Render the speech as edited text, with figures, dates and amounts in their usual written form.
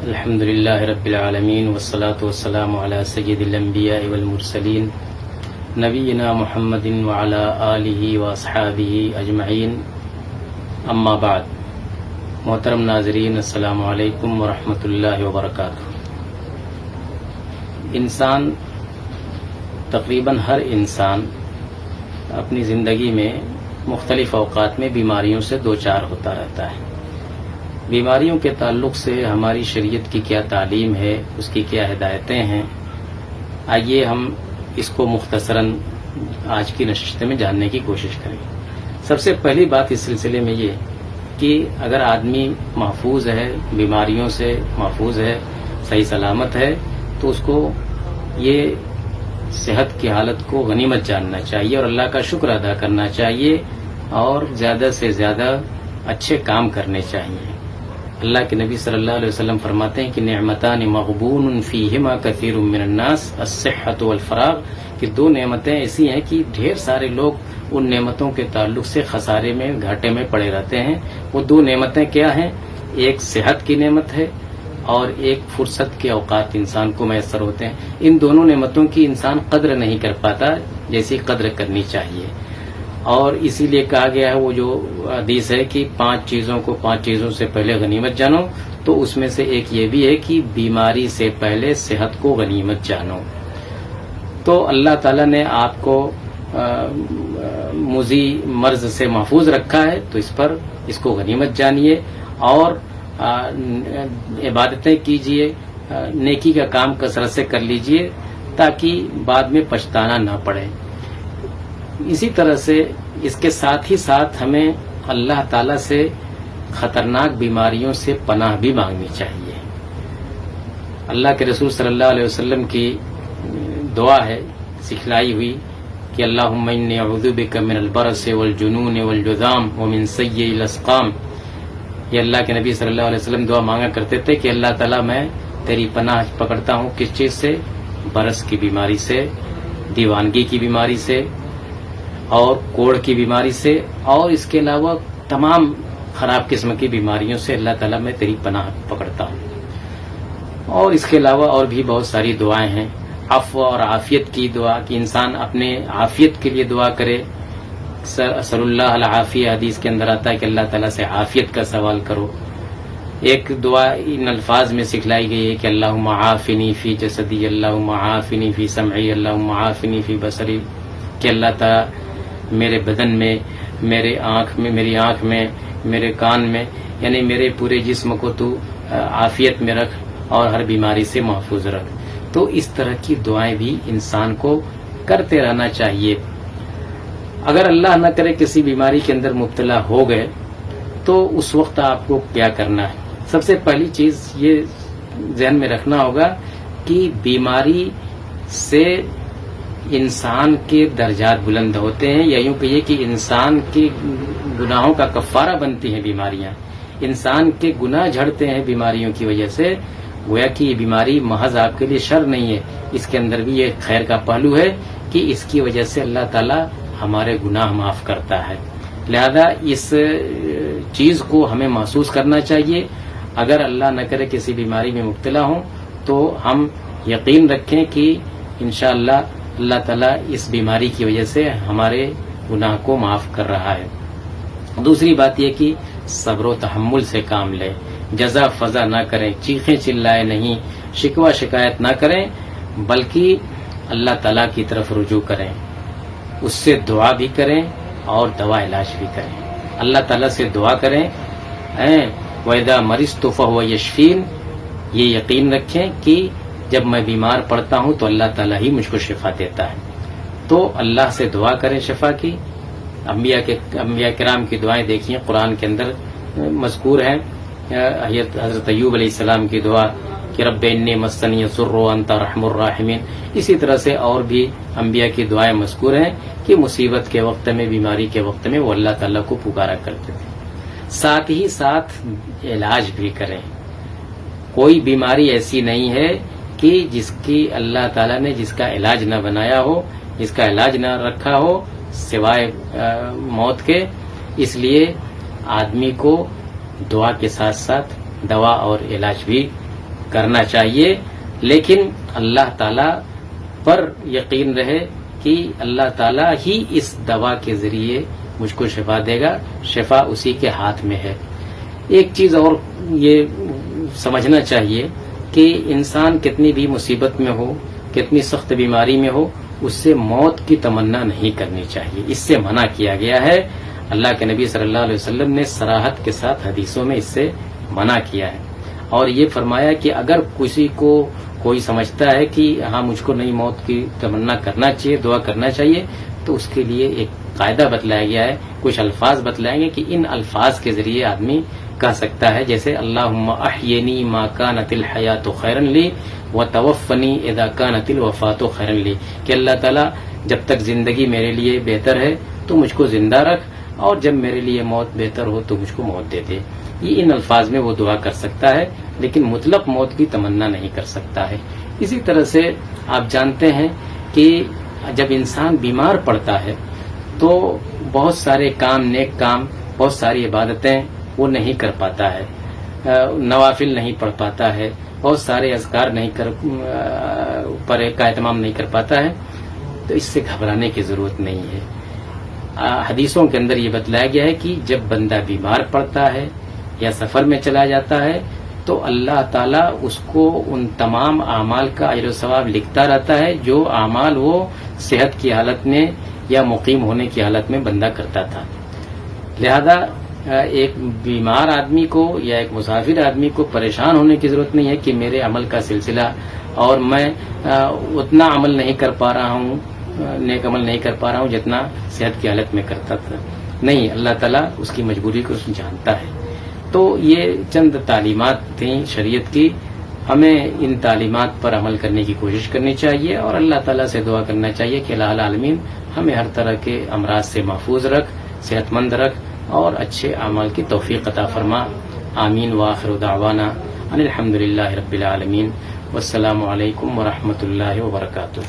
الحمد للہ رب العالمین والصلاة والسلام علی سید الانبیاء والمرسلین نبینا محمد وعلی آلہ واصحابہ اجمعین، اما بعد۔ محترم ناظرین، السلام علیکم ورحمۃ اللہ وبرکاتہ۔ انسان، تقریباً ہر انسان اپنی زندگی میں مختلف اوقات میں بیماریوں سے دوچار ہوتا رہتا ہے۔ بیماریوں کے تعلق سے ہماری شریعت کی کیا تعلیم ہے، اس کی کیا ہدایتیں ہیں، آئیے ہم اس کو مختصراً آج کی نشست میں جاننے کی کوشش کریں۔ سب سے پہلی بات اس سلسلے میں یہ کہ اگر آدمی محفوظ ہے، بیماریوں سے محفوظ ہے، صحیح سلامت ہے، تو اس کو یہ صحت کی حالت کو غنیمت جاننا چاہیے اور اللہ کا شکر ادا کرنا چاہیے اور زیادہ سے زیادہ اچھے کام کرنے چاہیے۔ اللہ کے نبی صلی اللہ علیہ وسلم فرماتے ہیں کہ نعمتان مغبون فیہما کثیر من الناس الصحۃ والفراغ، کہ دو نعمتیں ایسی ہیں کہ ڈھیر سارے لوگ ان نعمتوں کے تعلق سے خسارے میں، گھاٹے میں پڑے رہتے ہیں۔ وہ دو نعمتیں کیا ہیں؟ ایک صحت کی نعمت ہے اور ایک فرصت کے اوقات انسان کو میسر ہوتے ہیں۔ ان دونوں نعمتوں کی انسان قدر نہیں کر پاتا جیسی قدر کرنی چاہیے، اور اسی لیے کہا گیا ہے، وہ جو حدیث ہے کہ 5 چیزوں سے پہلے غنیمت جانو، تو اس میں سے ایک یہ بھی ہے کہ بیماری سے پہلے صحت کو غنیمت جانو۔ تو اللہ تعالیٰ نے آپ کو مضی مرض سے محفوظ رکھا ہے، تو اس کو غنیمت جانیے اور عبادتیں کیجیے، نیکی کا کام کثرت سے کر لیجیے تاکہ بعد میں پچھتانا نہ پڑے۔ اسی طرح سے اس کے ساتھ ہی ساتھ ہمیں اللہ تعالی سے خطرناک بیماریوں سے پناہ بھی مانگنی چاہیے۔ اللہ کے رسول صلی اللہ علیہ وسلم کی دعا ہے سکھلائی ہوئی کہ اللہم انی اعوذ بک من البرص والجنون والجذام ومن سیء الاسقام۔ یہ اللہ کے نبی صلی اللہ علیہ وسلم دعا مانگا کرتے تھے کہ اللہ تعالیٰ میں تیری پناہ پکڑتا ہوں کس چیز سے؟ برص کی بیماری سے، دیوانگی کی بیماری سے اور کوڑھ کی بیماری سے، اور اس کے علاوہ تمام خراب قسم کی بیماریوں سے اللہ تعالیٰ میں تیری پناہ پکڑتا ہوں۔ اور اس کے علاوہ اور بھی بہت ساری دعائیں ہیں، عفو اور عافیت کی دعا، کہ انسان اپنے عافیت کے لیے دعا کرے۔ صلی اللہ العافیہ حدیث کے اندر آتا ہے کہ اللہ تعالیٰ سے عافیت کا سوال کرو۔ ایک دعا ان الفاظ میں سکھلائی گئی ہے کہ اللہم عافنی فی جسدی، اللہم عافنی فی سمعی، اللہم عافنی فی بصری، کہ اللہ تعالیٰ میرے بدن میں، میری آنکھ میں، میرے کان میں، یعنی میرے پورے جسم کو تو عافیت میں رکھ اور ہر بیماری سے محفوظ رکھ۔ تو اس طرح کی دعائیں بھی انسان کو کرتے رہنا چاہیے۔ اگر اللہ نہ کرے کسی بیماری کے اندر مبتلا ہو گئے تو اس وقت آپ کو کیا کرنا ہے؟ سب سے پہلی چیز یہ ذہن میں رکھنا ہوگا کہ بیماری سے انسان کے درجات بلند ہوتے ہیں، یا یوں کہیے کہ انسان کے گناہوں کا کفارہ بنتی ہیں بیماریاں، انسان کے گناہ جھڑتے ہیں بیماریوں کی وجہ سے۔ گویا کہ یہ بیماری محض آپ کے لیے شر نہیں ہے، اس کے اندر بھی یہ خیر کا پہلو ہے کہ اس کی وجہ سے اللہ تعالیٰ ہمارے گناہ معاف کرتا ہے۔ لہذا اس چیز کو ہمیں محسوس کرنا چاہیے۔ اگر اللہ نہ کرے کسی بیماری میں مبتلا ہوں تو ہم یقین رکھیں کہ انشاءاللہ اللہ تعالیٰ اس بیماری کی وجہ سے ہمارے گناہ کو معاف کر رہا ہے۔ دوسری بات یہ کہ صبر و تحمل سے کام لیں، جزا فضا نہ کریں، چیخیں چلائیں نہیں، شکوہ شکایت نہ کریں، بلکہ اللہ تعالیٰ کی طرف رجوع کریں، اس سے دعا بھی کریں اور دوا علاج بھی کریں۔ اللہ تعالیٰ سے دعا کریں، وَإِذَا مَرِضْتُ فَهُوَ يَشْفِينِ، یہ یقین رکھیں کہ جب میں بیمار پڑتا ہوں تو اللہ تعالیٰ ہی مجھ کو شفا دیتا ہے۔ تو اللہ سے دعا کریں شفا کی۔ انبیاء کرام کی دعائیں دیکھیں، قرآن کے اندر مذکور ہیں۔ حضرت ایوب علیہ السلام کی دعا کہ رب انی مسنی الضر وانت ارحم الراحمین، اسی طرح سے اور بھی انبیاء کی دعائیں مذکور ہیں کہ مصیبت کے وقت میں، بیماری کے وقت میں وہ اللہ تعالیٰ کو پکارا کرتے تھے۔ ساتھ ہی ساتھ علاج بھی کریں۔ کوئی بیماری ایسی نہیں ہے کہ جس کی اللہ تعالیٰ نے جس کا علاج نہ بنایا ہو، جس کا علاج نہ رکھا ہو سوائے موت کے۔ اس لیے آدمی کو دعا کے ساتھ ساتھ دوا اور علاج بھی کرنا چاہیے، لیکن اللہ تعالی پر یقین رہے کہ اللہ تعالی ہی اس دوا کے ذریعے مجھ کو شفا دے گا، شفا اسی کے ہاتھ میں ہے۔ ایک چیز اور یہ سمجھنا چاہیے کہ انسان کتنی بھی مصیبت میں ہو، کتنی سخت بیماری میں ہو، اس سے موت کی تمنا نہیں کرنی چاہیے، اس سے منع کیا گیا ہے۔ اللہ کے نبی صلی اللہ علیہ وسلم نے صراحت کے ساتھ حدیثوں میں اس سے منع کیا ہے، اور یہ فرمایا کہ اگر کسی کو کوئی سمجھتا ہے کہ ہاں مجھ کو نہیں موت کی تمنا کرنا چاہیے، دعا کرنا چاہیے، تو اس کے لیے ایک قاعدہ بتلایا گیا ہے، کچھ الفاظ بتلائیں گے کہ ان الفاظ کے ذریعے آدمی کہہ سکتا ہے، جیسے اللہم احینی ما کانت الحیات خیرا لی وتوفنی اذا کانت الوفات خیرا لی، کہ اللہ تعالیٰ جب تک زندگی میرے لیے بہتر ہے تو مجھ کو زندہ رکھ، اور جب میرے لیے موت بہتر ہو تو مجھ کو موت دے دے۔ یہ ان الفاظ میں وہ دعا کر سکتا ہے، لیکن مطلق موت کی تمنا نہیں کر سکتا ہے۔ اسی طرح سے آپ جانتے ہیں کہ جب انسان بیمار پڑتا ہے تو بہت سارے کام، نیک کام، بہت ساری عبادتیں وہ نہیں کر پاتا ہے، نوافل نہیں پڑھ پاتا ہے، بہت سارے اذکار پر کا اہتمام نہیں کر پاتا ہے، تو اس سے گھبرانے کی ضرورت نہیں ہے۔ حدیثوں کے اندر یہ بتلایا گیا ہے کہ جب بندہ بیمار پڑتا ہے یا سفر میں چلا جاتا ہے تو اللہ تعالیٰ اس کو ان تمام اعمال کا اجر و ثواب لکھتا رہتا ہے جو اعمال وہ صحت کی حالت میں یا مقیم ہونے کی حالت میں بندہ کرتا تھا۔ لہذا ایک بیمار آدمی کو یا ایک مسافر آدمی کو پریشان ہونے کی ضرورت نہیں ہے کہ میرے عمل کا سلسلہ اور میں اتنا عمل نہیں کر پا رہا ہوں، نیک عمل نہیں کر پا رہا ہوں جتنا صحت کی حالت میں کرتا تھا۔ نہیں، اللہ تعالیٰ اس کی مجبوری کو جانتا ہے۔ تو یہ چند تعلیمات تھیں شریعت کی، ہمیں ان تعلیمات پر عمل کرنے کی کوشش کرنی چاہیے اور اللہ تعالیٰ سے دعا کرنا چاہیے کہ الہ العالمین ہمیں ہر طرح کے امراض سے محفوظ رکھ، صحت مند رکھ اور اچھے اعمال کی توفیق عطا فرما۔ آمین وآخر دعوانا ان الحمد للہ رب العالمین، والسلام علیکم ورحمۃ اللہ وبرکاتہ۔